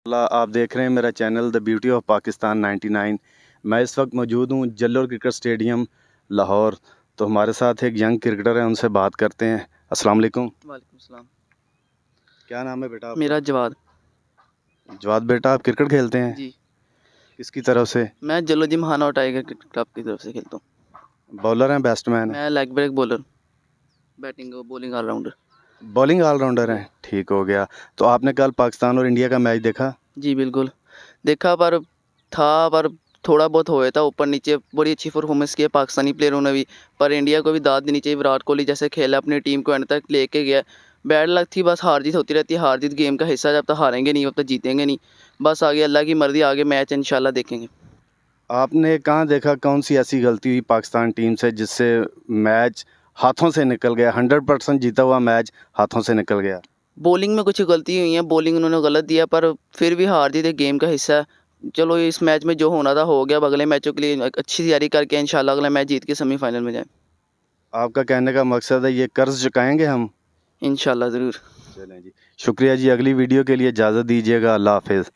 आप देख रहे हैं मेरा channel the beauty of Pakistan 99। मैं इस वक्त मौजूद हूँ जल्लोर क्रिकेट स्टेडियम लाहौर। तो हमारे साथ एक यंग क्रिकेटर है, उनसे बात करते हैं। अस्सलाम वालेकुम। वालेकुम सलाम। क्या नाम है बेटा आपका? मेरा जवाद जवाद बेटा, आप क्रिकेट खेलते हैं? जी। किसकी तरफ से? मैं जलोजी महाना और टाइगर क्रिकेट क्लब की तरफ से खेलता हूँ। बॉलर हैं, बैट्समैन हैं? मैं leg break bowler, batting bowling allrounder. Bowling allrounder जी हैं, ठीक हो गया। तो आपने कल पाकिस्तान और इंडिया का मैच देखा? जी बिल्कुल देखा, पर थोड़ा बहुत होया था, ऊपर नीचे। बड़ी अच्छी परफॉर्मेंस की है पाकिस्तानी प्लेयरों ने भी, पर इंडिया को भी दाद देनी चाहिए। विराट कोहली जैसे खेला, अपनी टीम को एंड तक लेके गया। बैड लक थी, बस हार जीत होती रहती है। हार जीत गेम का हिस्सा, जब तक हारेंगे नहीं जब तक जीतेंगे नहीं। बस आगे अल्लाह की मर्जी, आगे मैच इंशाल्लाह देखेंगे। आपने कहाँ देखा, कौन सी ऐसी गलती हुई पाकिस्तान टीम से जिससे मैच हाथों से निकल गया? 100% जीता हुआ मैच हाथों से निकल गया। बॉलिंग में कुछ गलती हुई है, बॉलिंग उन्होंने गलत दिया, पर फिर भी हार जीत एक गेम का हिस्सा है। चलो इस मैच में जो होना था हो गया। अब अगले मैचों के लिए अच्छी तैयारी करके इंशाल्लाह अगला मैच जीत के सेमीफाइनल में जाए। आपका कहने का मकसद है ये कर्ज चुकाएंगे हम? इंशाल्लाह ज़रूर। चलें जी, शुक्रिया जी। अगली वीडियो के लिए इजाज़त दीजिएगा। अल्लाह हाफिज़।